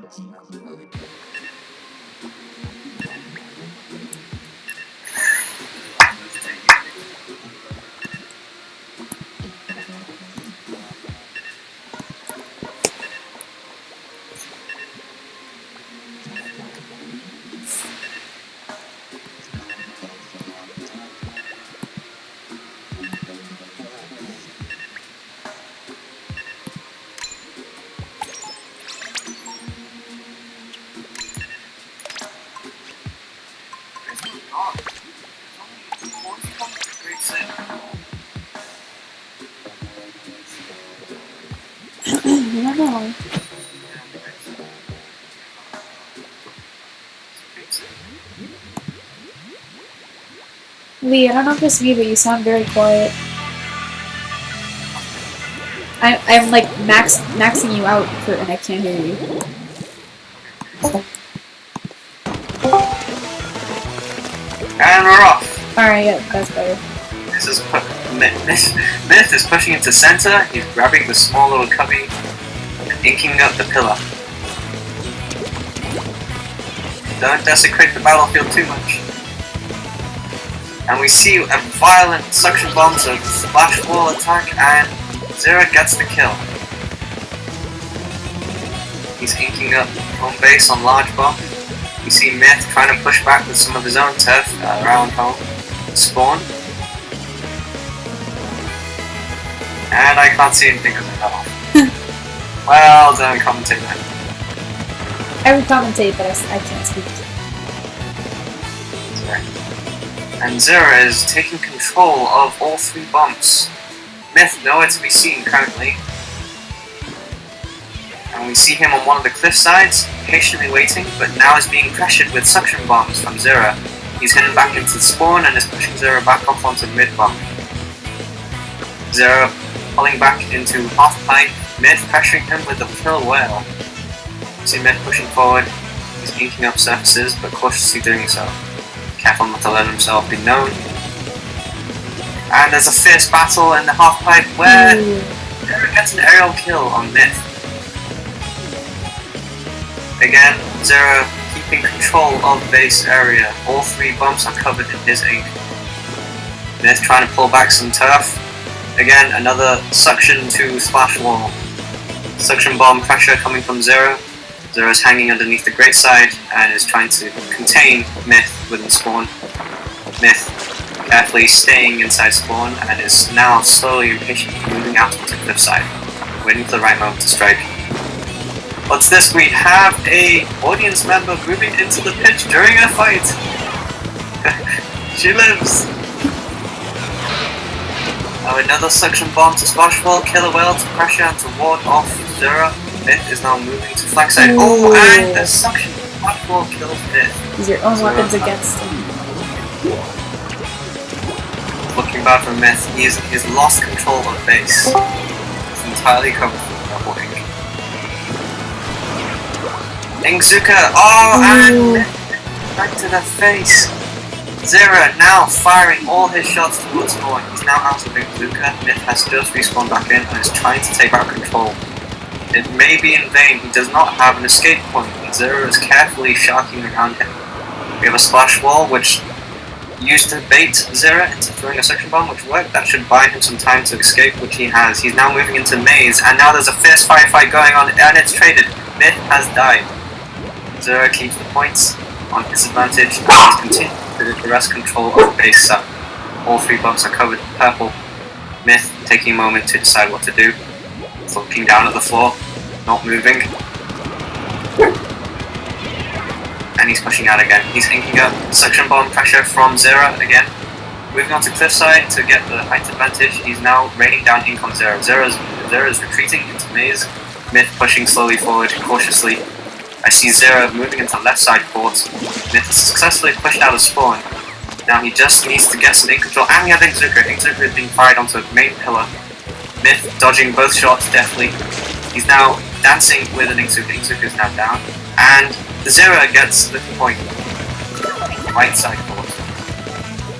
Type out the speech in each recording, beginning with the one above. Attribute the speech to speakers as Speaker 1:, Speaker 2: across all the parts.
Speaker 1: I don't know. Lee, I don't know if it's me, but you sound very quiet. I'm like maxing you out and I can't hear you.
Speaker 2: And we're off.
Speaker 1: Alright, yeah, that's better.
Speaker 2: This is Myth is pushing into center. He's grabbing the small little cubby and inking up the pillar. Don't desecrate the battlefield too much. And we see a violent suction bomb to splash wall attack, and Xera gets the kill. He's inking up home base on large bomb. We see Myth trying to push back with some of his own turf around home. Spawn. And I can't see anything because of that. Well done, commentator.
Speaker 1: I would commentate, but I can't speak.
Speaker 2: And Xera is taking control of all three bombs. Myth nowhere to be seen currently. And we see him on one of the cliff sides, patiently waiting, but now is being pressured with suction bombs from Xera. He's heading back into the spawn and is pushing Xera back off onto mid bomb. Xera pulling back into half pipe, Myth pressuring him with the kill whale. See Myth pushing forward, he's inking up surfaces but cautiously doing so. Careful not to let himself be known. And there's a fierce battle in the half pipe where Xera gets an aerial kill on Myth. Again, Xera keeping control of base area. All three bombs are covered in his ink. Myth trying to pull back some turf. Again, another suction to splash wall. Suction bomb pressure coming from Xera. Xera is hanging underneath the great side and is trying to contain Myth within spawn. Myth carefully staying inside spawn and is now slowly and patiently moving out onto the cliffside, waiting for the right moment to strike. What's this? We have a audience member moving into the pitch during a fight. She lives. Oh, another suction bomb to splash wall, killer whale to pressure and to ward off Xera. Myth is now moving to flank side. Oh, and the suction splash wall kills Myth.
Speaker 1: Use your own weapons against him.
Speaker 2: Looking bad for Myth. He's lost control of base. It's entirely covered with purple ink. Inkzuka! Oh, and back to the face. Xera now firing all his shots towards spawn. He's now out of Inkzuka. Myth has just respawned back in and is trying to take back control. It may be in vain. He does not have an escape point. Xera is carefully sharking around him. We have a splash wall which used to bait Xera into throwing a suction bomb, which worked. That should buy him some time to escape, which he has. He's now moving into maze, and now there's a fierce firefight going on, and it's traded. Myth has died. Xera keeps the points on his advantage and continues to wrest control of base sub. All three bombs are covered in purple. Myth taking a moment to decide what to do. He's looking down at the floor, not moving. And he's pushing out again. He's inking up suction bomb pressure from Xera again. Moving on to cliffside to get the height advantage. He's now raining down ink on Xera. Xera is retreating into maze. Myth pushing slowly forward, cautiously. I see Xera moving into left side fort. Myth is successfully pushed out of spawn. Now he just needs to get some ink control. And we have Inkzuka. Inkzuka is being fired onto the main pillar. Myth dodging both shots deftly. He's now dancing with an Inkzuka. Inkzuka is now down. And Xera gets the point. Right side fort.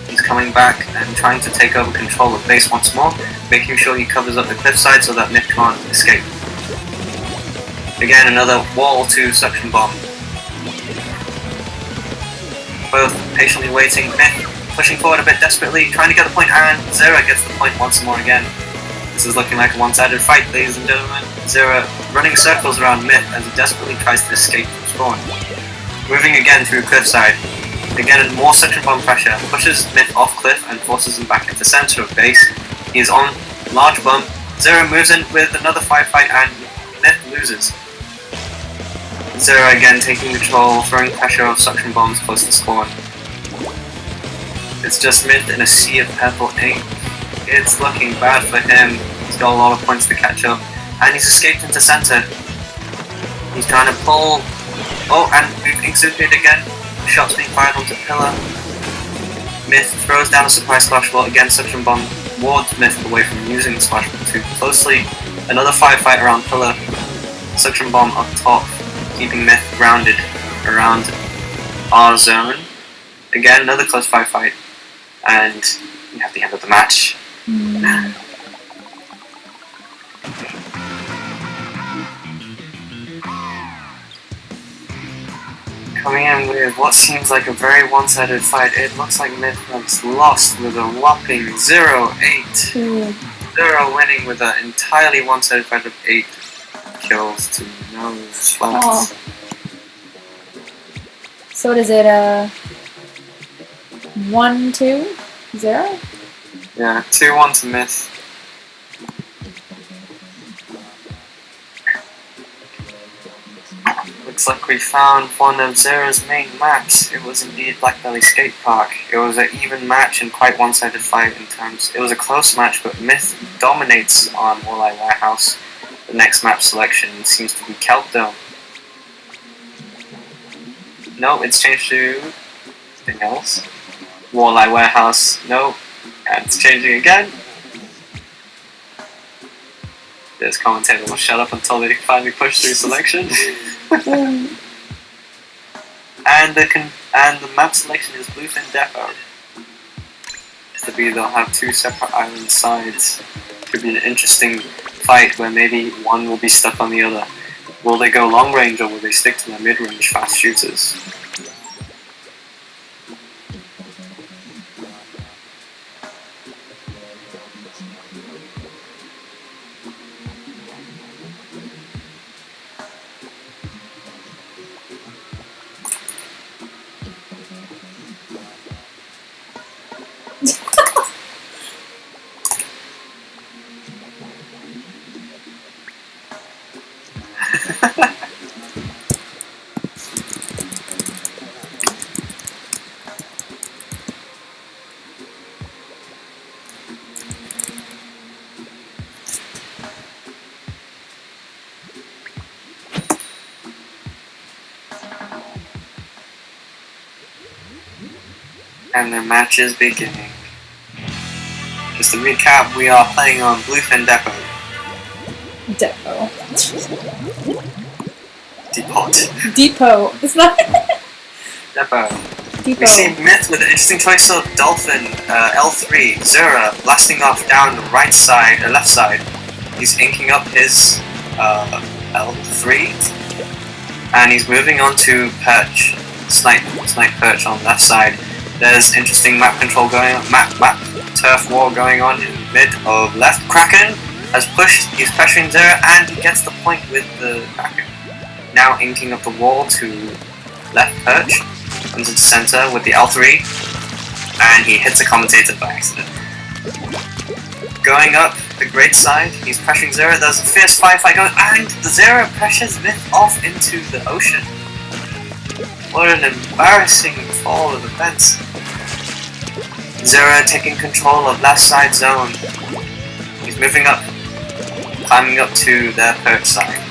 Speaker 2: He's coming back and trying to take over control of base once more, making sure he covers up the cliffside so that Myth can't escape. Again, another wall to suction bomb. Both patiently waiting, Myth pushing forward a bit desperately, trying to get the point, and Xera gets the point once more again. This is looking like a one-sided fight, ladies and gentlemen. Xera running circles around Myth as he desperately tries to escape from spawn. Moving again through cliffside. Again, more suction bomb pressure, pushes Myth off cliff and forces him back into center of base. He is on large bump. Xera moves in with another firefight and Myth loses. Xera again taking control, throwing pressure of suction bombs close to spawn. It's just Myth in a sea of purple ink. It's looking bad for him. He's got a lot of points to catch up. And he's escaped into center. He's trying to pull. Oh, and we've exuded again. Shots being fired onto pillar. Myth throws down a surprise splash ball. Again, suction bomb wards Myth away from using the splash ball too closely. Another firefight around pillar. Suction bomb up top, keeping Myth grounded around our zone. Again, another close firefight. And we have the end of the match. Coming in with what seems like a very one-sided fight, it looks like Myth has lost with a whopping 0-8. Xera winning with an entirely one-sided fight of 8 kills to no flats.
Speaker 1: So what is it, 1-2? Xera?
Speaker 2: Yeah, 2-1 to Myth. Looks like we found one of Xera's main maps. It was indeed Blackbelly Skate Park. It was an even match and quite one-sided fight in terms. It was a close match, but Myth dominates on Walleye Warehouse. The next map selection seems to be Kelp Dome. No, it's changed to something else. Walleye Warehouse. No, and it's changing again. This commentator will shut up until they finally push through selection. And the map selection is Bluefin Depot. To be, they'll have 2 separate island sides. Could be an interesting fight where maybe one will be stuck on the other. Will they go long range or will they stick to their mid range fast shooters? And the match is beginning. Just to recap, we are playing on Bluefin Depot.
Speaker 1: Depot.
Speaker 2: Depot.
Speaker 1: It's not.
Speaker 2: Depot.
Speaker 1: Depot.
Speaker 2: We see Myth with an interesting choice of Dolphin, L3, Xera, blasting off down the right side, or left side. He's inking up his L3, and he's moving on to Perch, Snipe Perch on the left side. There's interesting map control going on, map turf war going on in mid of left. Kraken has pushed, he's pressuring Xera, and he gets the point with the Kraken. Now inking up the wall to left Perch, comes into center with the L3, and he hits a commentator by accident. Going up the great side, he's pressuring Xera, there's a fierce firefight going, and the Xera pressures Myth off into the ocean. What an embarrassing fall of events. Xera taking control of left side zone. He's moving up, climbing up to their Perch side.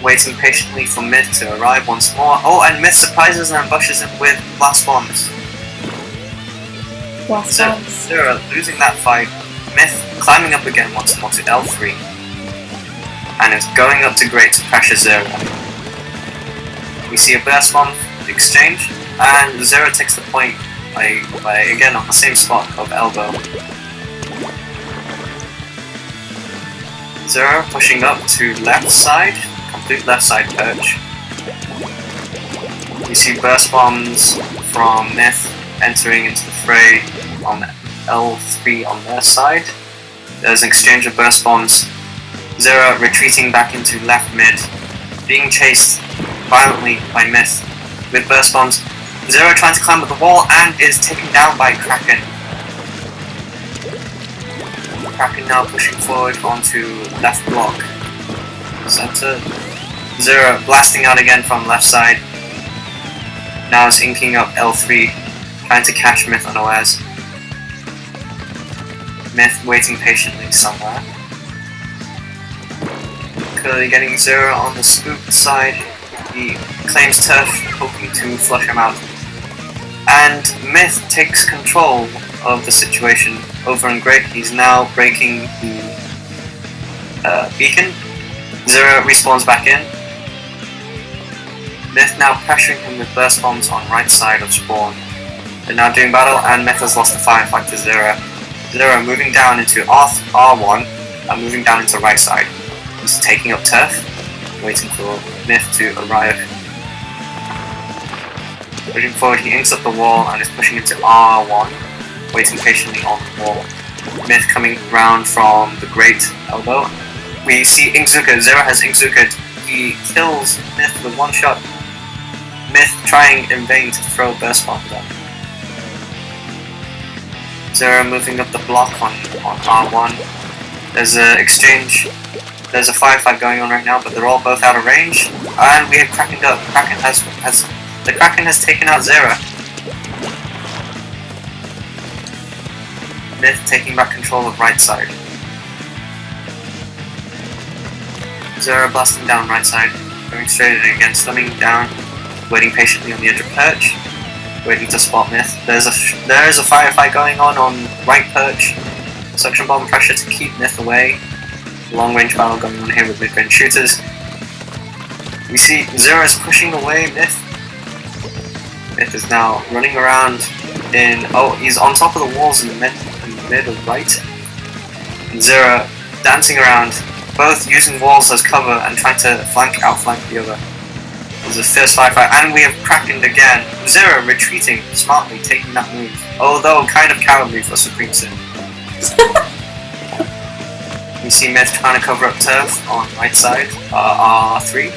Speaker 2: Waiting patiently for Myth to arrive once more. Oh, and Myth surprises and ambushes him with blast bombs. Xera losing that fight. Myth climbing up again once more to L3. And is going up to great to pressure Xera. We see a blast bomb exchange, and Xera takes the point by again on the same spot of elbow. Xera pushing up to left side, complete left side perch. You see burst bombs from Myth entering into the fray on L3 on their side. There's an exchange of burst bombs. Xera retreating back into left mid, being chased violently by Myth with burst bombs. Xera trying to climb up the wall and is taken down by Kraken. Kraken now pushing forward onto left block. Center. Xera blasting out again from left side. Now it's inking up L3, trying to catch Myth unawares. Myth waiting patiently somewhere. Clearly getting Xera on the spooked side. He claims turf, hoping to flush him out. And Myth takes control of the situation over on Great. He's now breaking the beacon. Xera respawns back in. Myth now pressuring him with burst bombs on right side of spawn. They're now doing battle and Myth has lost the firefight to Xera. Xera moving down into R1 and moving down into right side. He's taking up turf, waiting for Myth to arrive. Pushing forward, he inks up the wall and is pushing into R1, waiting patiently on the wall. Myth coming round from the great elbow. We see Inkzuka. Xera has Inkzuka'd. He kills Myth with one shot. Myth trying in vain to throw burst bombs up. Xera moving up the block on R1. There's an exchange. There's a firefight going on right now, but they're all both out of range. And we have Kraken up. The Kraken has taken out Xera. Myth taking back control of right side. Xera blasting down right side, going straight in again, slumming down, waiting patiently on the edge of perch, waiting to spot Myth. There is a firefight going on right perch. Suction bomb pressure to keep Myth away. Long range battle going on here with mid-range shooters. We see Xera is pushing away Myth. Myth is now running around he's on top of the walls in the mid of right. And Xera dancing around, both using walls as cover and trying to outflank the other. There's a fierce firefight, and we have Kraken again. Xera retreating, smartly taking that move. Although kind of cowardly for Supreme Sin. We see Myth trying to cover up turf on right side, R3.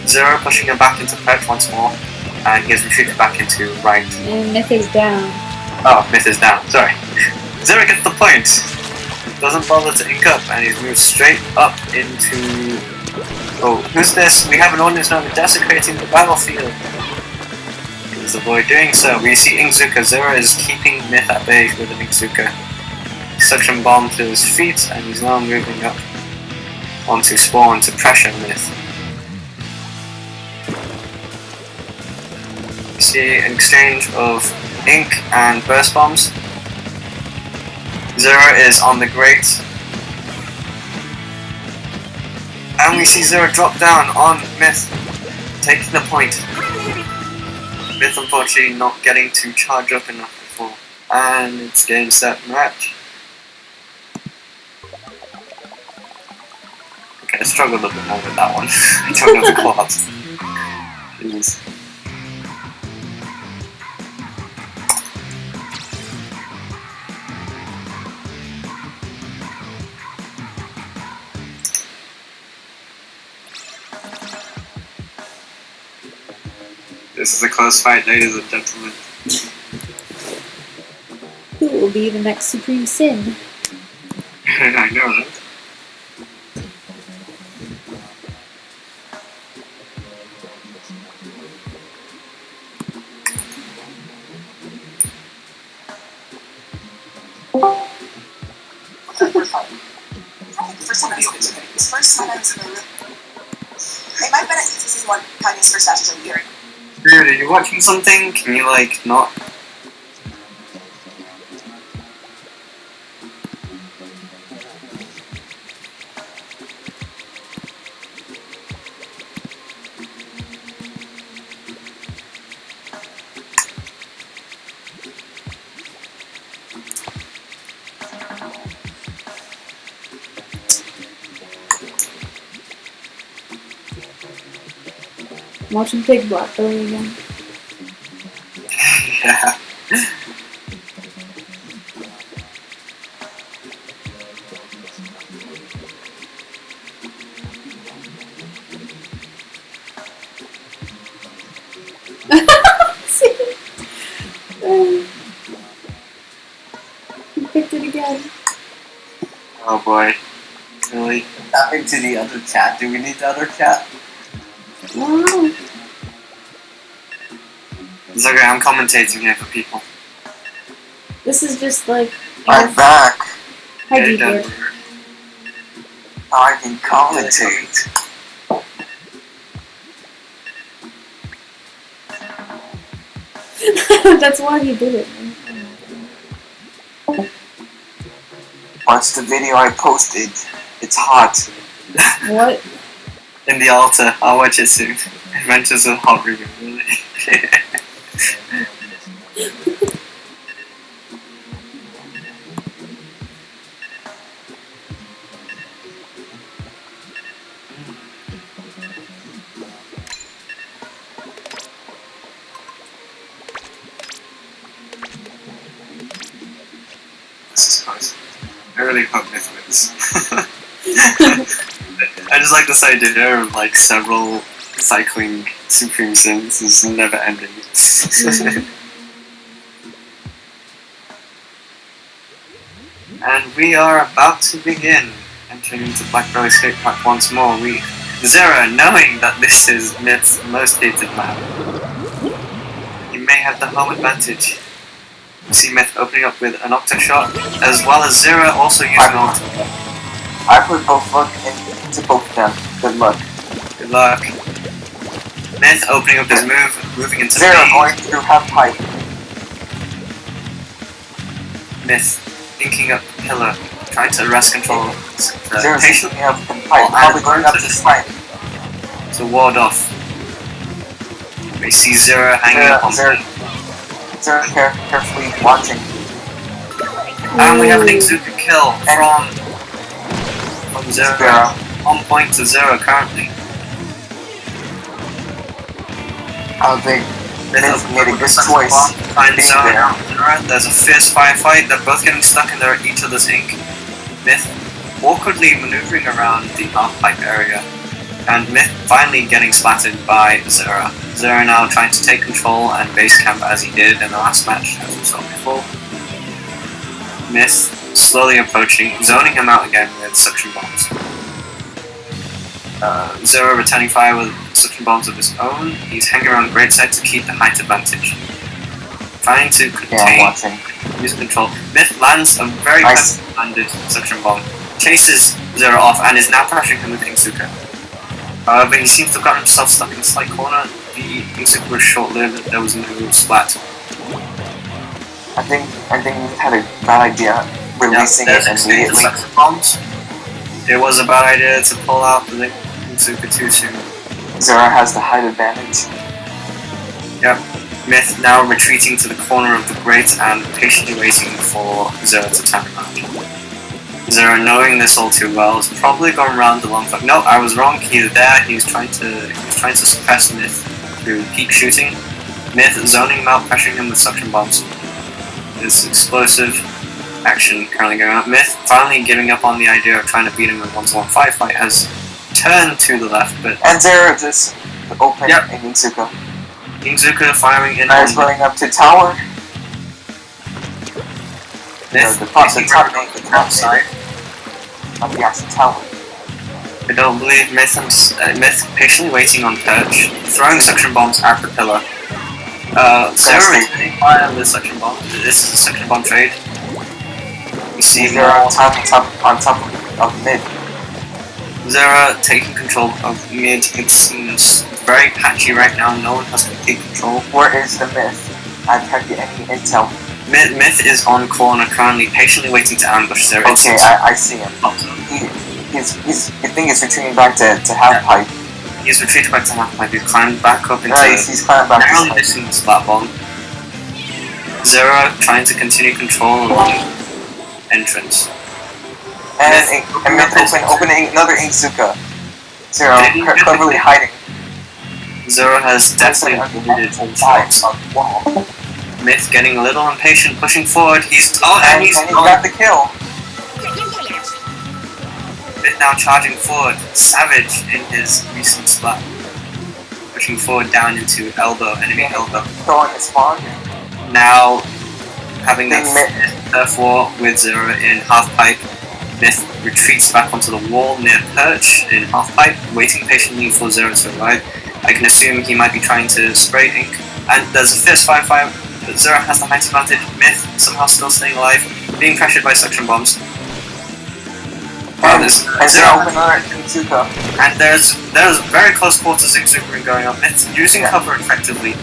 Speaker 2: Xera pushing him back into perch once more, and he has retreated back into right.
Speaker 1: And Myth is down.
Speaker 2: Oh, Myth is down, sorry. Xera gets the point. Doesn't bother to ink up, and he's moved straight up into... Oh, who's this? We have an audience member desecrating the battlefield. Please avoid doing so. We see Inkzuka. Xera is keeping Myth at bay with an Inkzuka. Suction bomb to his feet, and he's now moving up onto spawn to pressure Myth. We see an exchange of ink and burst bombs. Xera is on the grate. And we see Xera drop down on Myth, taking the point. Myth unfortunately not getting to charge up enough before. And it's game, set, match. Okay, I struggled a bit more with that one. I don't know the class. Jeez. This is a close fight, ladies and gentlemen.
Speaker 1: Who will be the next Supreme Sin?
Speaker 2: I know that.
Speaker 3: First time I was in the room. It might have been at season 1, Kanye's first matches of the year.
Speaker 2: Dude, are you watching something? Can you, like, not?
Speaker 1: I'm watching Pig Blackberry again.
Speaker 2: Yeah.
Speaker 1: He picked it again.
Speaker 2: Oh boy. Really?
Speaker 4: Tapping to the other chat. Do we need the other chat?
Speaker 1: Wow.
Speaker 2: It's okay, I'm commentating here for people.
Speaker 1: This is just like.
Speaker 4: I'm back.
Speaker 1: Hi,
Speaker 2: Yeah,
Speaker 1: Deeper.
Speaker 2: don't-
Speaker 4: I can commentate.
Speaker 1: That's why he did it.
Speaker 4: Watch the video I posted. It's hot.
Speaker 1: What?
Speaker 2: In the altar, I'll watch it soon. Adventures of Hot Review, really. This is close. I really hope Myth wins. I just like this idea of like several cycling Supreme Sims is never ending. And we are about to begin entering into Blackberry Skate Park once more. Xera, knowing that this is Myth's most hated map, he may have the home advantage. You see Myth opening up with an Octa shot, as well as Xera also using Octa.
Speaker 4: I put both luck into both of them. Good luck.
Speaker 2: Good luck. Myth opening up his move, moving into
Speaker 4: Xera
Speaker 2: the
Speaker 4: going through half pipe.
Speaker 2: Myth inking up the pillar, trying to arrest control.
Speaker 4: Xera's
Speaker 2: Patiently
Speaker 4: shooting up the pipe. Probably going up to slide.
Speaker 2: to ward off. We see Xera hanging up on
Speaker 4: Xera carefully watching.
Speaker 2: and we have an Exuka kill from Xera. On point to Xera currently.
Speaker 4: I think Myth made a good choice.
Speaker 2: Behind
Speaker 4: being
Speaker 2: Xera.
Speaker 4: there.
Speaker 2: There's a fierce firefight. They're both getting stuck in each other's ink. Myth awkwardly maneuvering around the half-pipe area. And Myth finally getting splattered by Xera. Xera now trying to take control and base camp as he did in the last match, as we saw before. Myth slowly approaching, zoning him out again with suction bombs. Xera returning fire with suction bombs of his own. He's hanging around great side to keep the height advantage. Trying to
Speaker 4: Yeah, I'm
Speaker 2: contain,
Speaker 4: watching.
Speaker 2: use control. Myth lands a very
Speaker 4: Nice.
Speaker 2: perfectly landed suction bomb, chases Xera off, and is now pressuring him with Insuka. But he seems to have gotten himself stuck in a slight corner. The Insuka was short-lived, there was no splat.
Speaker 4: I think we had a bad idea releasing
Speaker 2: there's
Speaker 4: it
Speaker 2: actually the
Speaker 4: immediately.
Speaker 2: suction bombs. It was a bad idea to pull out the Insuka too soon.
Speaker 4: Xera has the height advantage.
Speaker 2: Yep. Myth now retreating to the corner of the grate and patiently waiting for Xera to turn around. Xera, knowing this all too well, has probably gone round the long fuck. No, I was wrong. He's there. He's trying to suppress Myth through keep shooting. Myth zoning him out, pressuring him with suction bombs. This explosive action currently going on. Myth finally giving up on the idea of trying to beat him in a 1-to-1 firefight has turned to the left, but
Speaker 4: And Xera just opened
Speaker 2: Yep.
Speaker 4: in Insuka.
Speaker 2: Inzuka firing in
Speaker 4: Guys
Speaker 2: on
Speaker 4: running up to tower.
Speaker 2: Myth.
Speaker 4: The top
Speaker 2: Outside.
Speaker 4: on the actual tower.
Speaker 2: I don't believe Myth patiently waiting on perch, throwing suction bombs at the pillar. Xera is hitting fire with suction bomb. This is a suction bomb trade. You see
Speaker 4: Xera
Speaker 2: more
Speaker 4: on top of mid.
Speaker 2: Xera taking control of mid. It seems very patchy right now. No one has complete control.
Speaker 4: Where is the Myth? I can't get any intel.
Speaker 2: Myth is on corner currently, patiently waiting to ambush Xera.
Speaker 4: Okay, I see him. He's I think he's retreating back to half pipe.
Speaker 2: He's retreated back to half pipe. He's climbed back up into
Speaker 4: Nice, he's climbing back
Speaker 2: narrowly
Speaker 4: to
Speaker 2: missing the splat bomb. Xera trying to continue control along entrance.
Speaker 4: and Myth opening another Insuka. Xera cleverly hiding.
Speaker 2: Zero has definitely avoided all shots. Myth getting a little impatient, pushing forward. He's
Speaker 4: and he got the kill.
Speaker 2: Myth now charging forward, savage in his recent splat. Pushing forward down into elbow, enemy elbow.
Speaker 4: Throwing his spawn.
Speaker 2: Now having that turf war with Xera in half pipe. Myth retreats back onto the wall near perch in half pipe, waiting patiently for Xera to arrive. I can assume he might be trying to spray ink. And there's a fierce fire, but Xera has the height advantage. Myth somehow still staying alive, being pressured by suction bombs.
Speaker 4: And
Speaker 2: there's very close quarters Zuka going on. Myth using cover effectively,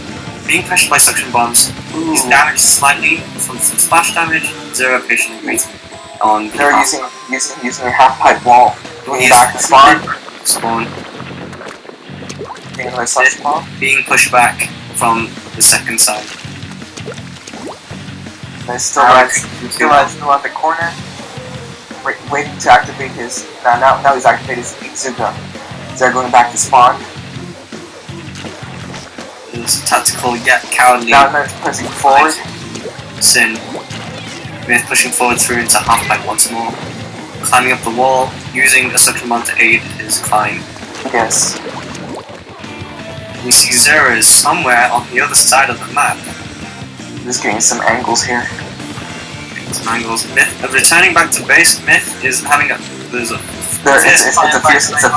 Speaker 2: being pressured by suction bombs. He's damaged slightly from some splash damage. Xera patiently waiting on.
Speaker 4: They're using a half pipe wall. Going back to
Speaker 2: spawn. Being pushed back from the second side.
Speaker 4: There's still on the corner, waiting to activate his. Now he's activated his Zuka. They're going back to spawn.
Speaker 2: It's tactical yet cowardly.
Speaker 4: Now they're pushing forward.
Speaker 2: Sin. Myth pushing forward through into half pipe once more. Climbing up the wall, using a suction bomb to aid his climb.
Speaker 4: Yes.
Speaker 2: We see Xera is somewhere on the other side of the map.
Speaker 4: Just getting some angles here.
Speaker 2: Some angles. Myth returning back to base. Myth is having a
Speaker 4: it's a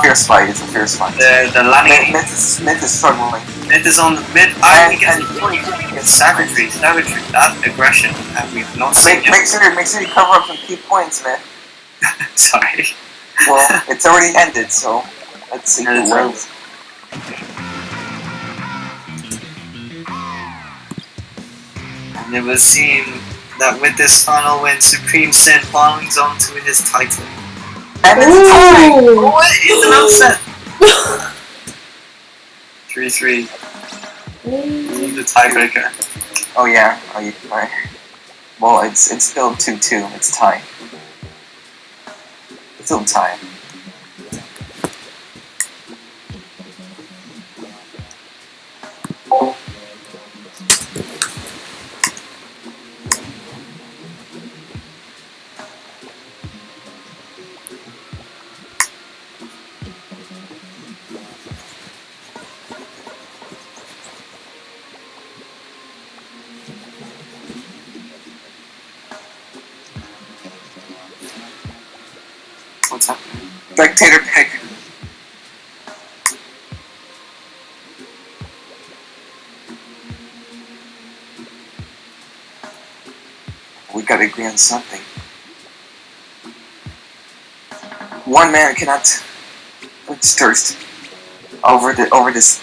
Speaker 4: fierce fight. It's a fierce fight.
Speaker 2: They're landing.
Speaker 4: Myth is struggling.
Speaker 2: Myth is on the mid. He gets savagery. That aggression that we've not seen yet.
Speaker 4: Make sure you cover up some key points, Myth.
Speaker 2: Sorry.
Speaker 4: Well, it's already ended, so let's see who wins.
Speaker 2: And it would seem that with this final win, Supreme Sin hangs on to his title.
Speaker 4: And it's a tie!
Speaker 2: What is an upset? 3-3. The tiebreaker.
Speaker 4: Oh yeah. Right. Well, it's still 2-2. It's tie. It's still tie.
Speaker 2: What's happening?
Speaker 4: Spectator pick. We gotta agree on something. One man cannot thirst over the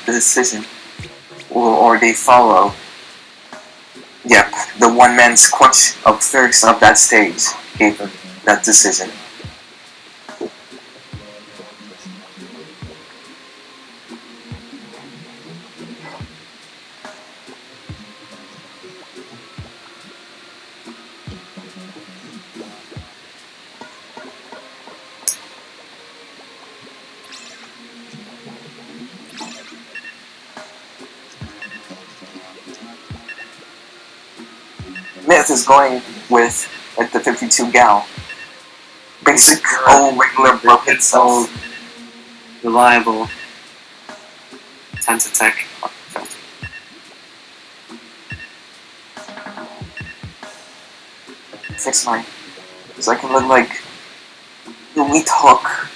Speaker 4: decision, or they follow. Yep, the one man's quench of thirst of that stage gave him that decision. Myth is going with the 52 gal. Basic old regular broken soul.
Speaker 2: Reliable. Tech.
Speaker 4: Fix mine. So I can look like the wheat hook.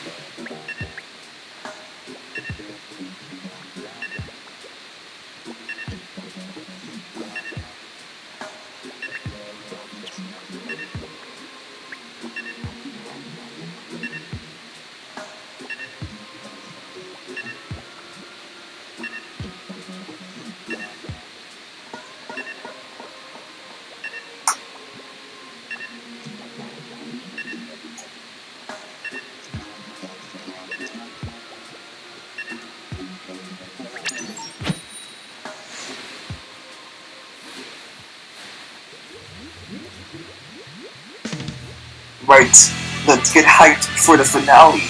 Speaker 4: Right, let's get hyped for the finale.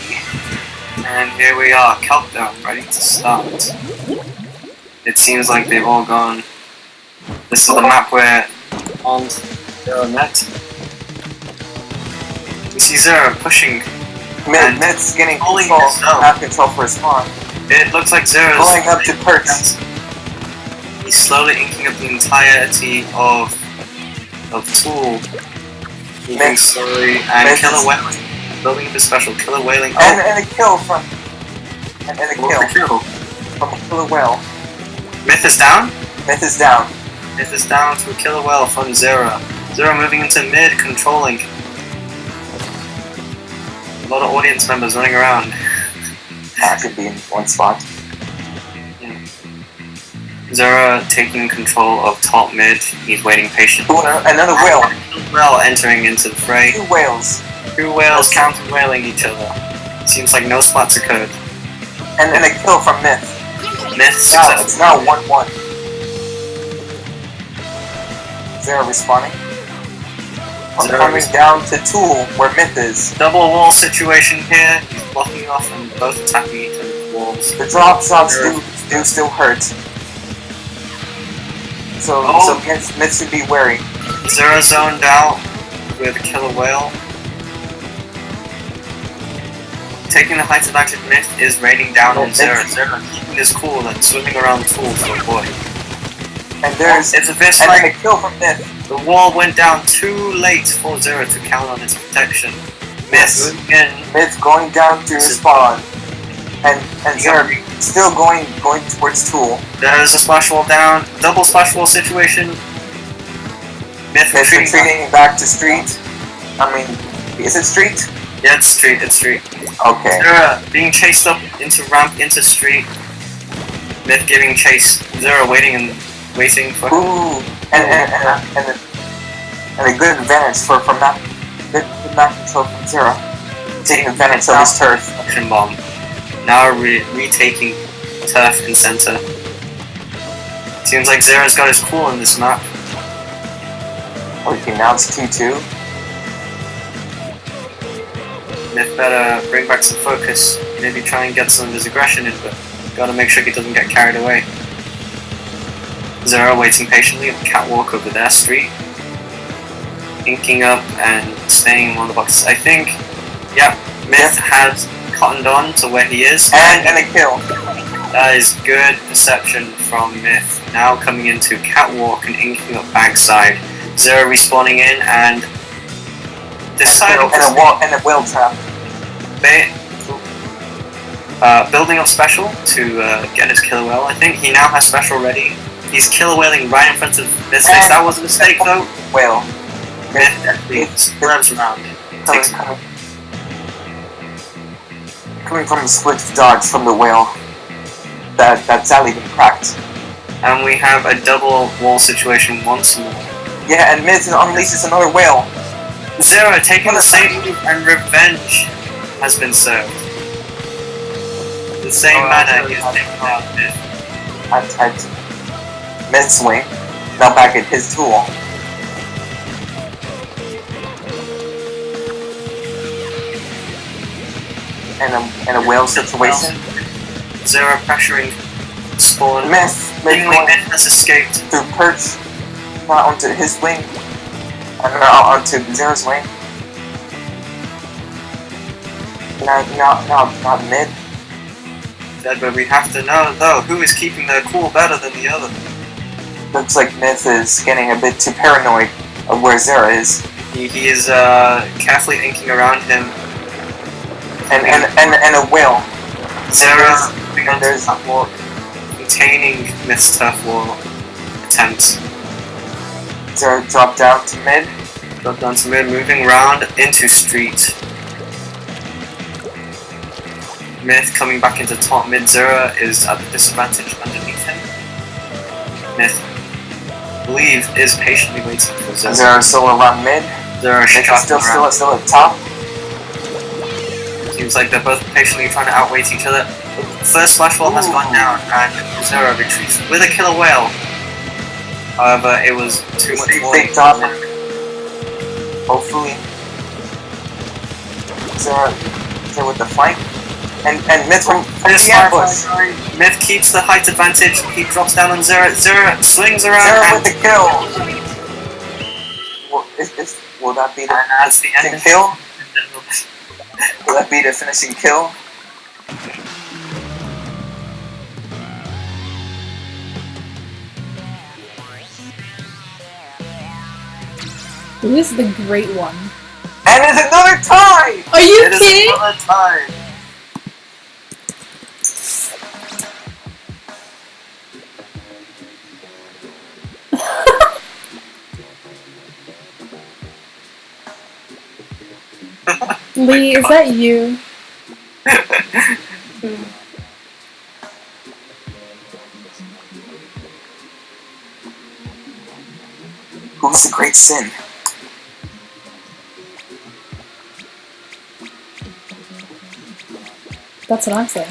Speaker 2: And here we are, countdown ready to start. It seems like they've all gone. This is the map where on Zero met. You see Zero pushing.
Speaker 4: Mid's getting
Speaker 2: Holding
Speaker 4: control,
Speaker 2: his zone.
Speaker 4: have control for his spawn.
Speaker 2: It looks like Zero's
Speaker 4: Going up to perch.
Speaker 2: He's slowly inking up the entirety of Tool. Moving
Speaker 4: Myth.
Speaker 2: slowly and
Speaker 4: Myth
Speaker 2: Killer
Speaker 4: is-
Speaker 2: Whaling. Building the special Killer Whaling.
Speaker 4: And a kill from and a
Speaker 2: What's the
Speaker 4: kill
Speaker 2: kill?
Speaker 4: from a killer whale.
Speaker 2: Myth is down.
Speaker 4: Myth is down.
Speaker 2: Myth is down to a Killer Whale from Xera. Xera moving into mid, controlling. A lot of audience members running around.
Speaker 4: That should be in one spot.
Speaker 2: Xera taking control of top mid. He's waiting patiently.
Speaker 4: Ooh, another whale.
Speaker 2: Well, entering into the fray.
Speaker 4: 2 whales.
Speaker 2: Two whales counter-whaling each other. Seems like no spots occurred.
Speaker 4: And a kill from Myth.
Speaker 2: Myth
Speaker 4: Now it's
Speaker 2: successful.
Speaker 4: now 1-1. Xera respawning. I'm
Speaker 2: Xera
Speaker 4: coming down to Tool where Myth is.
Speaker 2: Double wall situation here. He's blocking off and both attacking each other's walls.
Speaker 4: The drop shots do still hurt. So Myth should be wary.
Speaker 2: Xera zoned out with a Killer Whale. Taking the height advantage, Myth is raining down on Xera. Xera keeping his cool and swimming around Tool to avoid.
Speaker 4: And there's
Speaker 2: It's a fist
Speaker 4: and a
Speaker 2: fight.
Speaker 4: kill from Myth.
Speaker 2: The wall went down too late for Xera to count on its protection. Myth moving in.
Speaker 4: Myth going down to respawn. And Xera still going towards Tool.
Speaker 2: There's a splash wall down. Double splash wall situation. Myth
Speaker 4: Myth
Speaker 2: retreating.
Speaker 4: retreating back to street. I mean, is it street?
Speaker 2: Yeah, it's street. It's street.
Speaker 4: Okay.
Speaker 2: Xera being chased up into ramp into street. Myth giving chase. Xera waiting for.
Speaker 4: Ooh, and a good advantage from that good map control from Xera. Taking advantage of his turf.
Speaker 2: Action bomb. Now retaking turf and center. Seems like Xera's got his cool on this map.
Speaker 4: Okay, now it's 2-2.
Speaker 2: Myth better bring back some focus. Maybe try and get some of his aggression in, but gotta make sure he doesn't get carried away. Xera waiting patiently on the catwalk over their street. Inking up and staying in one of the boxes. I think, yeah, Myth has cottoned on to where he is.
Speaker 4: And a kill.
Speaker 2: That is good perception from Myth. Now coming into catwalk and inking up backside. Xera respawning in and deciding
Speaker 4: And a whale trap.
Speaker 2: building up special to get his Killer Whale. I think he now has special ready. He's Killer Whaling right in front of Myth's face. That was a mistake though.
Speaker 4: Whale.
Speaker 2: Myth actually swerves around. Takes
Speaker 4: Coming from a swift dodge from the whale. That's sadly been cracked.
Speaker 2: and we have a double wall situation once more.
Speaker 4: Yeah, and Myth unleashes another whale.
Speaker 2: Xera taking the same move and revenge has been served. The same manner he has taken out Myth.
Speaker 4: At Myth's wing. Now back at his Tool. And a whale situation.
Speaker 2: Xera pressuring spawn.
Speaker 4: Myth
Speaker 2: Seemingly
Speaker 4: going
Speaker 2: Myth has escaped.
Speaker 4: through perch. Not onto his wing. And onto Xera's wing. Not Mid.
Speaker 2: But we have to know though who is keeping their cool better than the other.
Speaker 4: Looks like Myth is getting a bit too paranoid of where Xera is.
Speaker 2: He is carefully inking around him.
Speaker 4: And a whale.
Speaker 2: Xera moving on to
Speaker 4: there's-
Speaker 2: that walk, containing Myth's turf wall attempts.
Speaker 4: Xera dropped down to Mid.
Speaker 2: Drop down to mid, moving round into street. Myth coming back into top mid. Xera is at the disadvantage underneath him. Myth, I believe, is patiently waiting for Xera.
Speaker 4: Xera still around Mid.
Speaker 2: Xera
Speaker 4: Myth is
Speaker 2: shotting around.
Speaker 4: still at top.
Speaker 2: Seems like they're both patiently trying to outweight each other. First splash wall has gone down, and Xera retreats with a killer whale. However, it was too much
Speaker 4: Big
Speaker 2: warning.
Speaker 4: top. Hopefully. Xera with the flank. And Myth from
Speaker 2: This
Speaker 4: the ambush.
Speaker 2: Myth keeps the height advantage. He drops down on Xera. Xera swings around
Speaker 4: Xera
Speaker 2: and
Speaker 4: with the kill. Will that be the
Speaker 2: that's the
Speaker 4: finishing
Speaker 2: end.
Speaker 4: kill? Will that be the finishing kill?
Speaker 1: Who's the great one?
Speaker 4: And it's another tie!
Speaker 1: Are you
Speaker 2: It is
Speaker 1: kidding?
Speaker 2: another time.
Speaker 1: Lee, is that you?
Speaker 4: Who's the great sin?
Speaker 1: That's what I'm saying.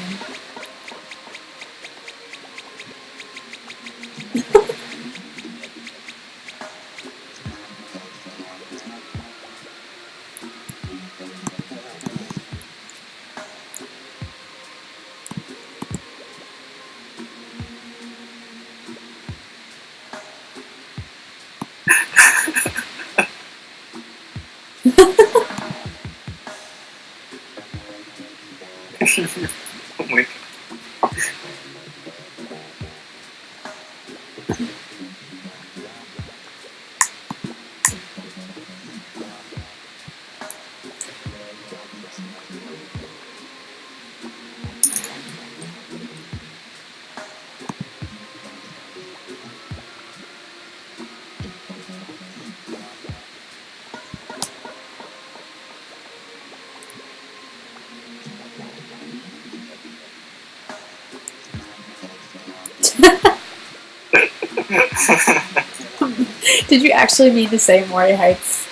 Speaker 2: Oh my God.
Speaker 1: Did you actually mean to say Moray Heights?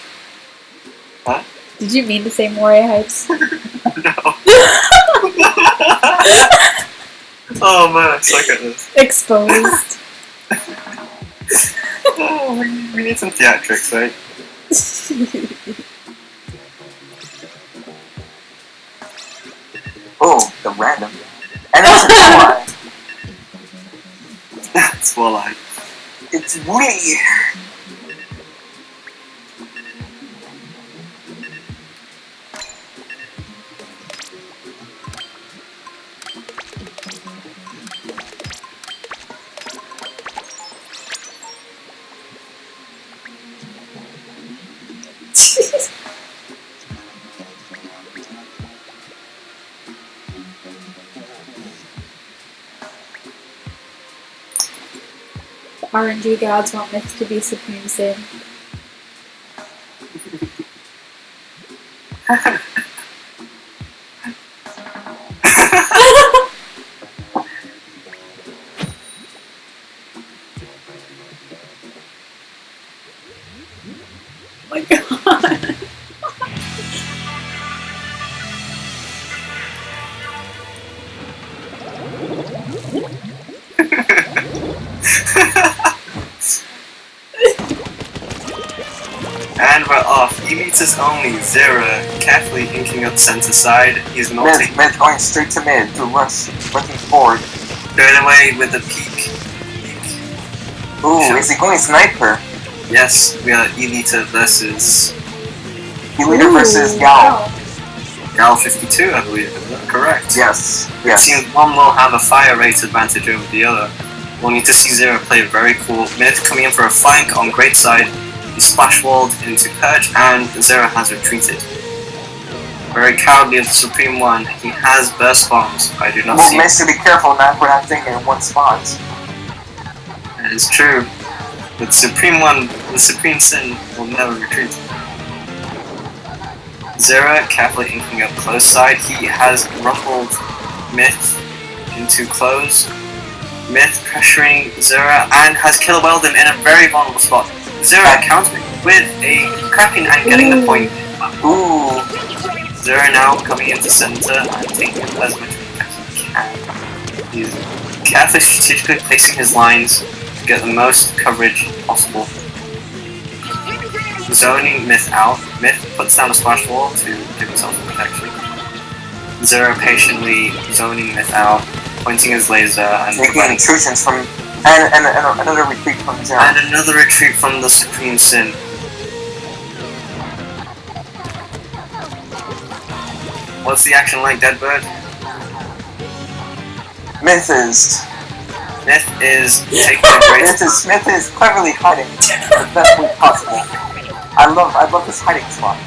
Speaker 2: Huh?
Speaker 1: Did you mean to say Moray Heights?
Speaker 2: No. Oh man, I suck at this.
Speaker 1: Exposed.
Speaker 2: Oh, we need some theatrics, right?
Speaker 4: Oh, the random. And it's a tie.
Speaker 2: That's walleye.
Speaker 4: It's Wee.
Speaker 1: RNG gods want Myth to be Supreme Sin. Oh my god.
Speaker 2: And we're off. He meets his only Xera, carefully inking up center side. He's melting.
Speaker 4: Myth going straight to mid to rushing forward.
Speaker 2: Going away with the peak.
Speaker 4: Ooh,
Speaker 2: Sure.
Speaker 4: is he going sniper?
Speaker 2: Yes, we are Elita versus
Speaker 4: Elita versus Gal.
Speaker 1: Wow.
Speaker 2: Gal 52, I believe. Is that correct?
Speaker 4: Yes,
Speaker 2: It
Speaker 4: yes.
Speaker 2: seems one will have a fire rate advantage over the other. We'll need to see Xera play very cool. Myth coming in for a flank on great side. He splash walled into Purge and Xera has retreated. Very cowardly of the Supreme One. He has burst bombs. I do not
Speaker 4: Well,
Speaker 2: see.
Speaker 4: Myth should be careful not for that thing in one spot.
Speaker 2: That is true. But Supreme One, the Supreme Sin, will never retreat. Xera carefully inking up close side. He has rumbled Myth into close. Myth pressuring Xera and has killer welled him in a very vulnerable spot. Xera countering with a cracking and getting the point.
Speaker 4: Ooh,
Speaker 2: Xera now coming into center and taking as much as he can. He's carefully strategically placing his lines to get the most coverage possible. Zoning Myth out. Myth puts down a splash wall to give himself some protection. Xera patiently zoning Myth out, pointing his laser and
Speaker 4: Making
Speaker 2: providing
Speaker 4: intrusions from and another retreat from Xera.
Speaker 2: and another retreat from the Supreme Sin. What's the action like, Deadbird?
Speaker 4: Myth is
Speaker 2: taking a great
Speaker 4: Smith is cleverly hiding the best way possible. I love this hiding spot.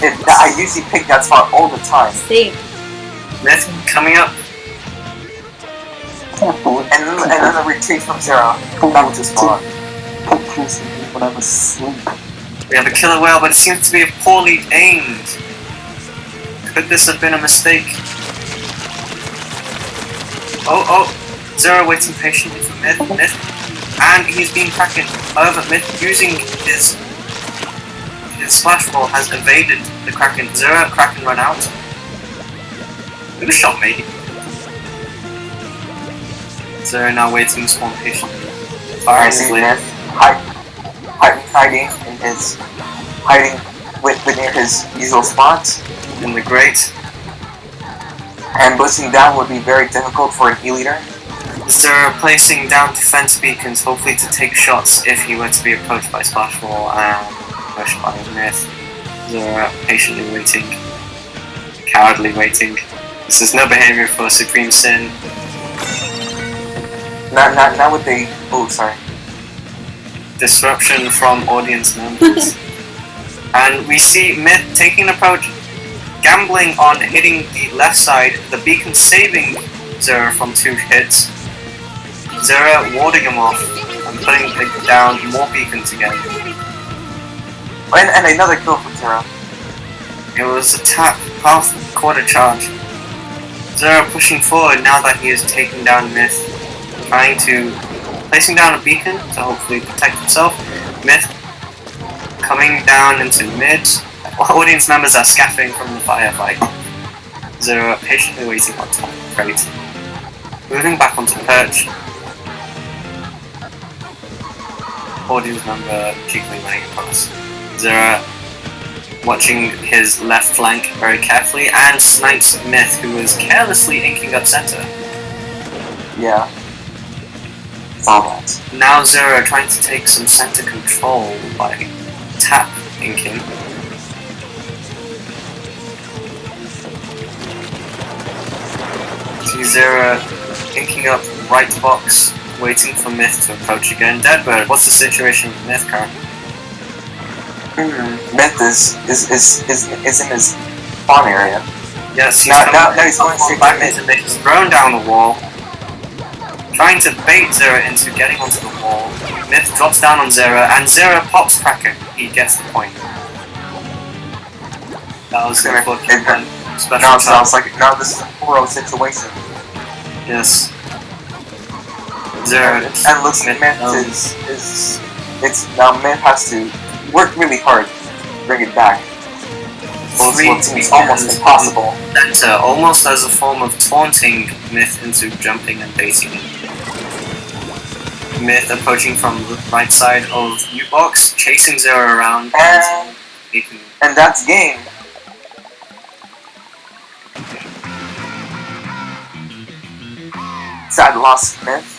Speaker 4: I usually pick that spot all the time.
Speaker 1: Same.
Speaker 2: Myth coming up.
Speaker 4: And then a retreat from Xera. Back to spawn.
Speaker 5: When I was asleep.
Speaker 2: We have a killer whale, but it seems to be poorly aimed. Could this have been a mistake? Oh, Xera waiting patiently for Myth, and he's being Kraken. However, Myth using his splash ball has evaded the Kraken. Xera, Kraken run out. Who shot me? Xera now waiting spawn patiently.
Speaker 4: I see Myth hiding within his usual spots.
Speaker 2: In the grate.
Speaker 4: Ambushing down would be very difficult for an E-leader.
Speaker 2: Xera placing down defense beacons, hopefully to take shots if he were to be approached by Splash Ball and pushed by Myth. Xera patiently waiting. Cowardly waiting. This is no behavior for Supreme Sin.
Speaker 4: Not with the... Oh, sorry.
Speaker 2: Disruption from audience members. And we see Myth taking an approach, gambling on hitting the left side, the beacon saving Xera from 2 hits. Xera warding him off and putting down more beacons again.
Speaker 4: And another kill from Xera.
Speaker 2: It was a tap, half quarter charge. Xera pushing forward now that he has taken down Myth, placing down a beacon to hopefully protect himself. Myth coming down into mid. Audience members are scattering from the firefight. Xera patiently waiting on top of the crate. Moving back onto perch. Audience member cheekily running across. Xera watching his left flank very carefully and snipes Myth, who was carelessly inking up center.
Speaker 4: Yeah. Saw that.
Speaker 2: Now Xera trying to take some center control by tap inking. See Xera inking up right box, waiting for Myth to approach again. Deadbird, what's the situation with Myth currently?
Speaker 4: Myth is in his spawn area.
Speaker 2: Yes, he's
Speaker 4: now he's going straight
Speaker 2: back
Speaker 4: to
Speaker 2: into Myth. He's thrown down the wall, trying to bait Xera into getting onto the wall. Myth drops down on Xera, and Xera pops Kraken. He gets the point. That was the fucking one. Special
Speaker 4: Now it
Speaker 2: charge.
Speaker 4: sounds like this is a 4-0 situation.
Speaker 2: Yes. Xera
Speaker 4: And looks like Myth it's now Myth has to work really hard to bring it back. Well, it's almost impossible.
Speaker 2: Center, almost as a form of taunting Myth into jumping and baiting him. Myth approaching from the right side of U-Box, chasing Xera around,
Speaker 4: And
Speaker 2: he can
Speaker 4: that's game. Sad loss, Myth.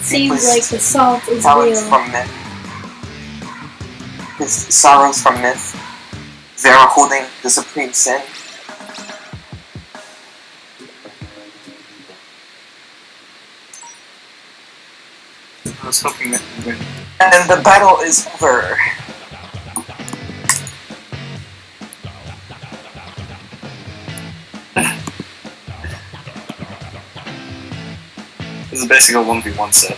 Speaker 1: Seems like the salt is
Speaker 4: Talents
Speaker 1: real.
Speaker 4: from Myth. His sorrows from Myth. Xera holding the Supreme Sin.
Speaker 2: I was hoping Myth would win.
Speaker 4: And the battle is over.
Speaker 2: This is basically a 1v1 set.